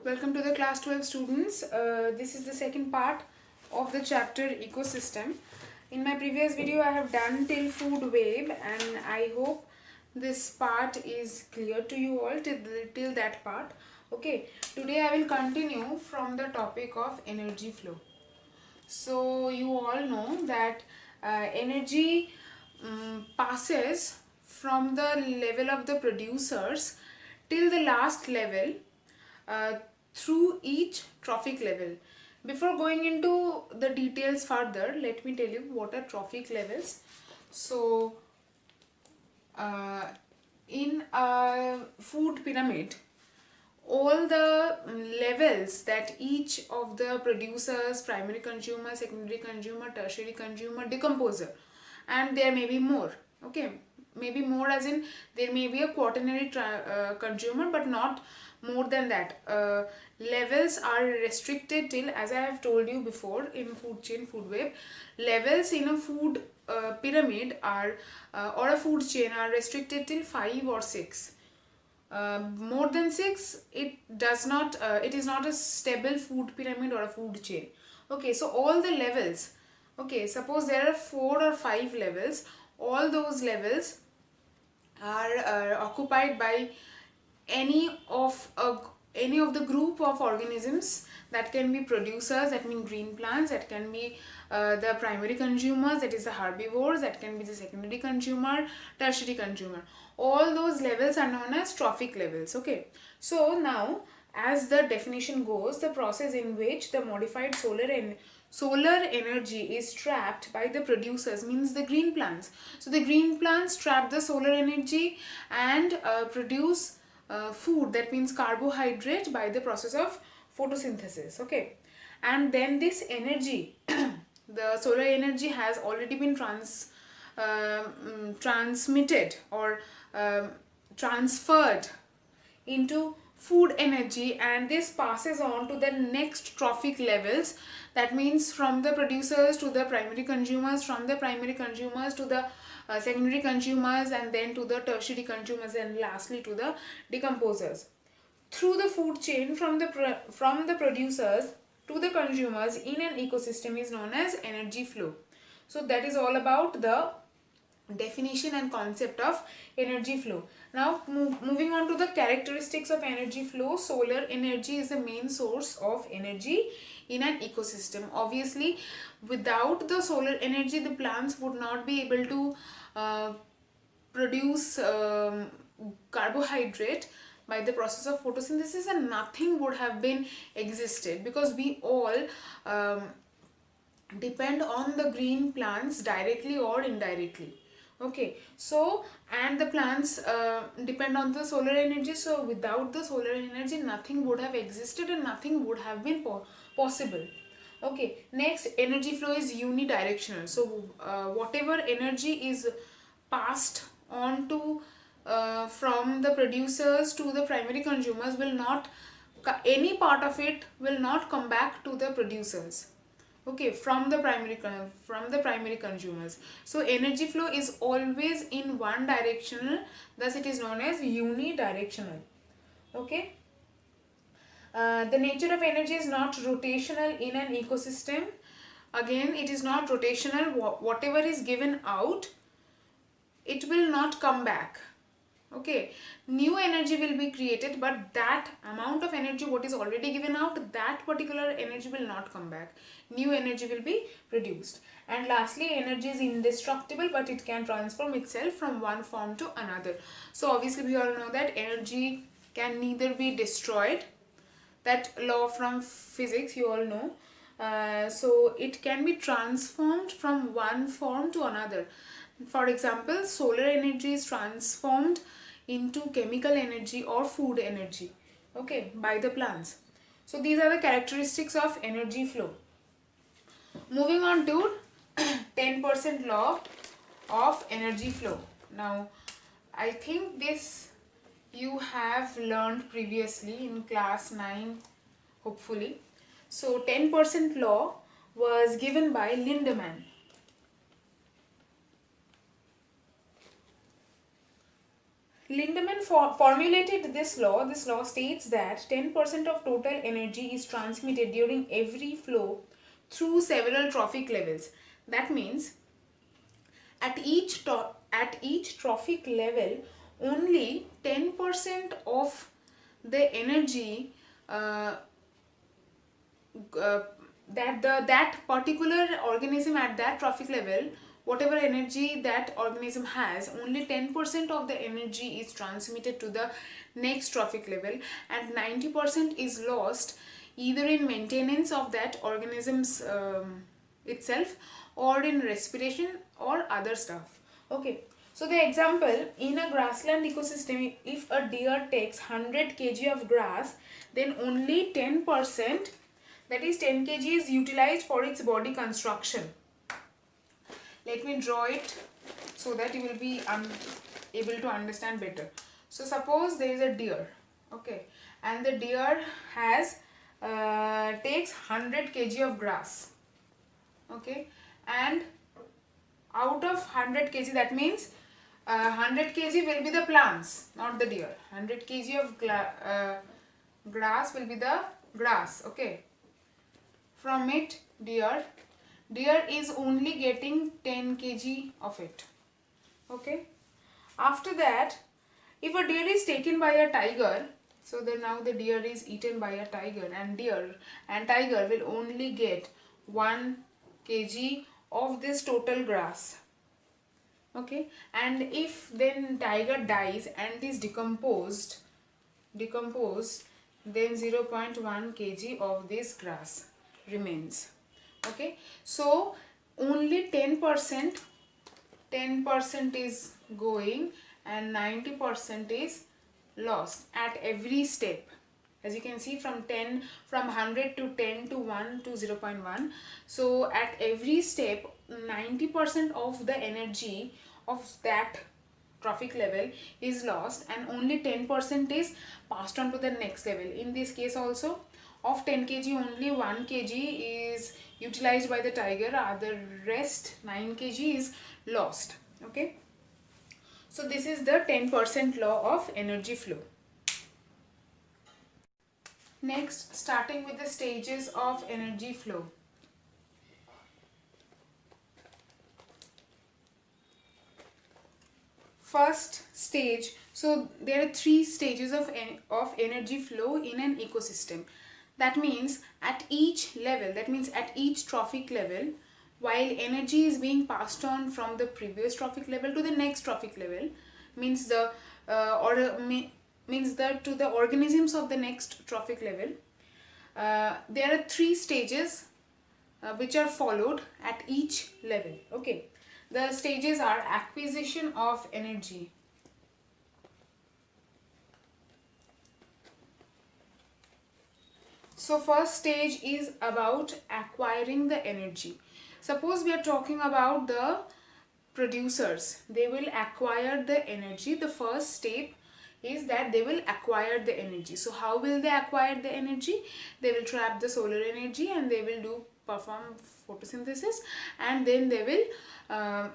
Welcome to the class 12 students. This is the second part of the chapter ecosystem. In my previous video I have done till food web and I hope this part is clear to you all till that part. Okay, today I will continue from the topic of energy flow. So you all know that energy passes from the level of the producers till the last level uh, through each trophic level. Before going into the details further, let me tell you what are trophic levels. So uh, in a food pyramid, all the levels that each of the producers, primary consumer, secondary consumer, tertiary consumer, decomposer, and there may be more. Okay, maybe more as in there may be a quaternary consumer, but not more than that. Levels are restricted till, as I have told you before, in food chain, food web, levels in a food pyramid are or a food chain are restricted till 5 or 6. More than 6, it does not it is not a stable food pyramid or a food chain. Okay, so all the levels, okay, suppose there are 4 or 5 levels, all those levels are occupied by any of the group of organisms. That can be producers, that mean green plants, that can be the primary consumers, that is the herbivores, that can be the secondary consumer, tertiary consumer. All those levels are known as trophic levels. Okay, so now as the definition goes, the process in which the modified solar energy is trapped by the producers means the green plants. So the green plants trap the solar energy and produce food, that means carbohydrate, by the process of photosynthesis. Okay, and then this energy the solar energy has already been transmitted or transferred into food energy, and this passes on to the next trophic levels. That means from the producers to the primary consumers, from the primary consumers to the secondary consumers, and then to the tertiary consumers, and lastly to the decomposers. Through the food chain, from the producers to the consumers in an ecosystem is known as energy flow. So that is all about the definition and concept of energy flow. Now moving on to the characteristics of energy flow. Solar energy is the main source of energy in an ecosystem. Obviously, without the solar energy, the plants would not be able to produce carbohydrate by the process of photosynthesis, and nothing would have been existed, because we all depend on the green plants directly or indirectly. Okay, so and the plants depend on the solar energy, so without the solar energy nothing would have existed and nothing would have been possible. Okay, next, energy flow is unidirectional. So whatever energy is passed on to from the producers to the primary consumers will not, any part of it will not come back to the producers. Okay, from the primary consumers. So energy flow is always in one directional, thus it is known as unidirectional. Okay, the nature of energy is not rotational in an ecosystem. Again, it is not rotational. Whatever is given out, it will not come back. Okay, new energy will be created, but that amount of energy what is already given out, that particular energy will not come back. New energy will be produced. And lastly, energy is indestructible, but it can transform itself from one form to another. So obviously we all know that energy can neither be destroyed, that law from physics you all know. So it can be transformed from one form to another. For example, solar energy is transformed into chemical energy or food energy, okay, by the plants. So these are the characteristics of energy flow. Moving on to 10% law of energy flow. Now I think this you have learned previously in class 9, hopefully. So 10% law was given by Lindemann. Lindemann formulated this law. This law states that 10% of total energy is transmitted during every flow through several trophic levels. That means at each trophic level, only 10% of the energy uh, uh, that particular organism at that trophic level, whatever energy that organism has, only 10% of the energy is transmitted to the next trophic level, and 90% is lost either in maintenance of that organism's itself, or in respiration or other stuff. Okay, so the example, in a grassland ecosystem, if a deer takes 100 kg of grass, then only 10%, that is 10 kg, is utilized for its body construction. Let me draw it so that you will be able to understand better. So suppose there is a deer, okay, and the deer has takes 100 kg of grass, okay, and out of 100 kg, that means 100 kg will be the plants, not the deer. 100 kg of grass will be the grass, okay. From it, deer is only getting 10 kg of it, okay. After that, if a deer is taken by a tiger, so then now the deer is eaten by a tiger, and tiger will only get 1 kg of this total grass, okay. And if then tiger dies and is decomposed, then 0.1 kg of this grass remains, okay. So only 10% is going and 90% is lost at every step. As you can see, from 100 to 10 to 1 to 0.1. So at every step, 90% of the energy of that trophic level is lost, and only 10% is passed on to the next level. In this case also, of 10 kg, only 1 kg is utilized by the tiger, the rest 9 kg is lost, okay. So this is the 10% law of energy flow. Next, starting with the stages of energy flow. First stage, so there are 3 stages of energy flow in an ecosystem. That means at each level, that means at each trophic level, while energy is being passed on from the previous trophic level to the next trophic level, means means that to the organisms of the next trophic level, there are 3 stages which are followed at each level, okay. The stages are acquisition of energy, so first stage is about acquiring the energy. Suppose we are talking about the producers, they will acquire the energy. The first step is that they will acquire the energy. So how will they acquire the energy? They will trap the solar energy and they will perform photosynthesis, and then they will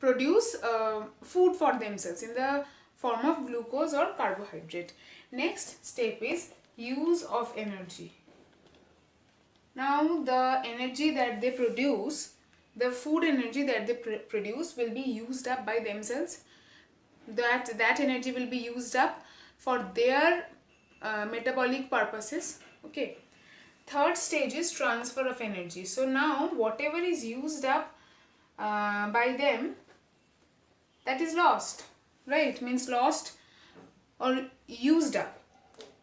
produce food for themselves in the form of glucose or carbohydrate. Next step is use of energy. Now the energy that they produce, the food energy that they produce, will be used up by themselves. That energy will be used up for their metabolic purposes, okay. Third stage is transfer of energy. So now whatever is used up by them, that is lost, right? Means lost or used up.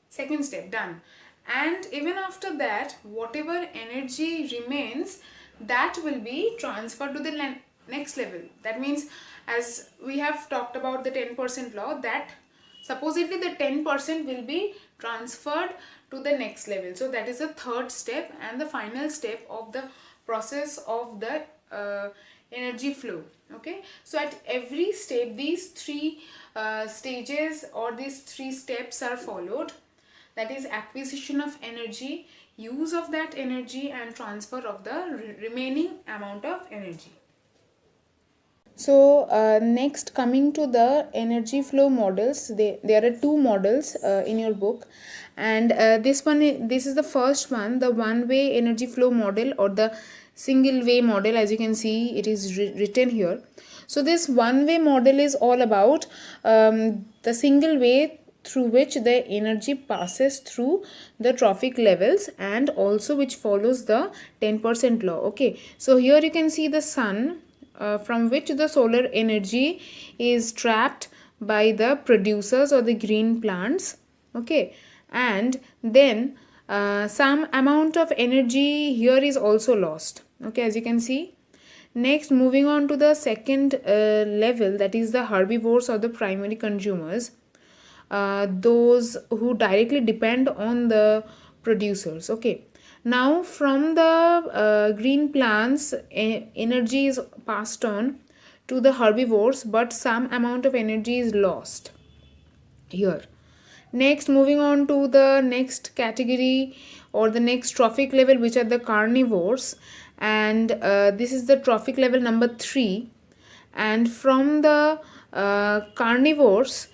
Second step done. And even after that, whatever energy remains, that will be transferred to the next level. That means, as we have talked about the 10% law, that supposedly the 10% will be transferred to the next level. So that is the third step and the final step of the process of the energy flow, okay. So at every step, these 3 stages or these 3 steps are followed. That is acquisition of energy, use of that energy, and transfer of the remaining amount of energy. So next, coming to the energy flow models, there are two models in your book, and this is the first one, the one way energy flow model or the single way model. As you can see, it is written here. So this one way model is all about the single way through which the energy passes through the trophic levels, and also which follows the 10% law. Okay, so here you can see the sun, from which the solar energy is trapped by the producers or the green plants. Okay, and then some amount of energy here is also lost. Okay, as you can see. Next, moving on to the second level, that is the herbivores or the primary consumers, those who directly depend on the producers. Okay, now from the green plants, energy is passed on to the herbivores, but some amount of energy is lost here. Next, moving on to the next category or the next trophic level, which are the carnivores, and this is the trophic level number 3. And from the carnivores,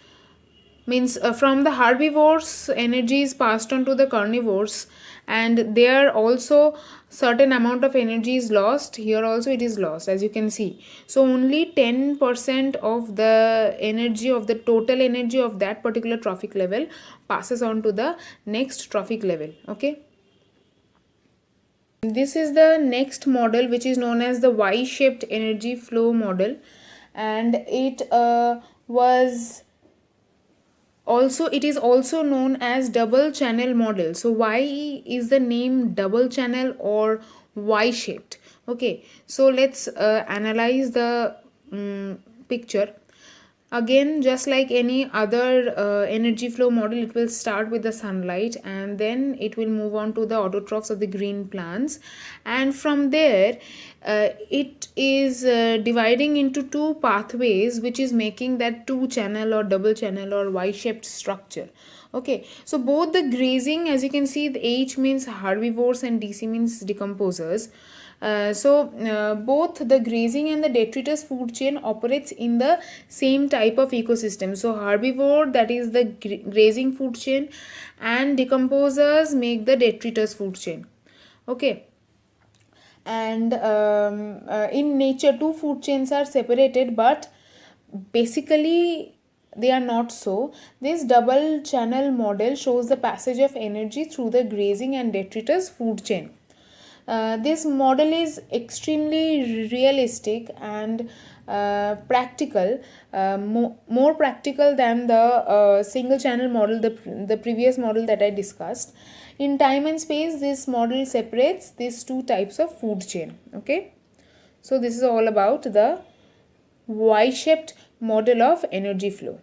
means from the herbivores, energy is passed on to the carnivores, and there also certain amount of energy is lost. Here also it is lost, as you can see. So only 10% of the energy, of the total energy of that particular trophic level, passes on to the next trophic level. Okay, this is the next model, which is known as the Y-shaped energy flow model, and it is also known as double channel model. So why is the name double channel or Y shaped? Okay, so let's analyze the picture. Again, just like any other energy flow model, it will start with the sunlight, and then it will move on to the autotrophs of the green plants, and from there it is dividing into two pathways, which is making that two channel or double channel or Y-shaped structure. Okay, so both the grazing, as you can see, the H means herbivores and DC means decomposers. Both the grazing and the detritus food chain operates in the same type of ecosystem. So herbivore, that is the grazing food chain, and decomposers make the detritus food chain. Okay, and in nature two food chains are separated, but basically they are not so. This double channel model shows the passage of energy through the grazing and detritus food chain. This model is extremely realistic and practical, more practical than the single channel model, the previous model that I discussed. In time and space, this model separates these two types of food chain. Okay, so this is all about the Y-shaped model of energy flow.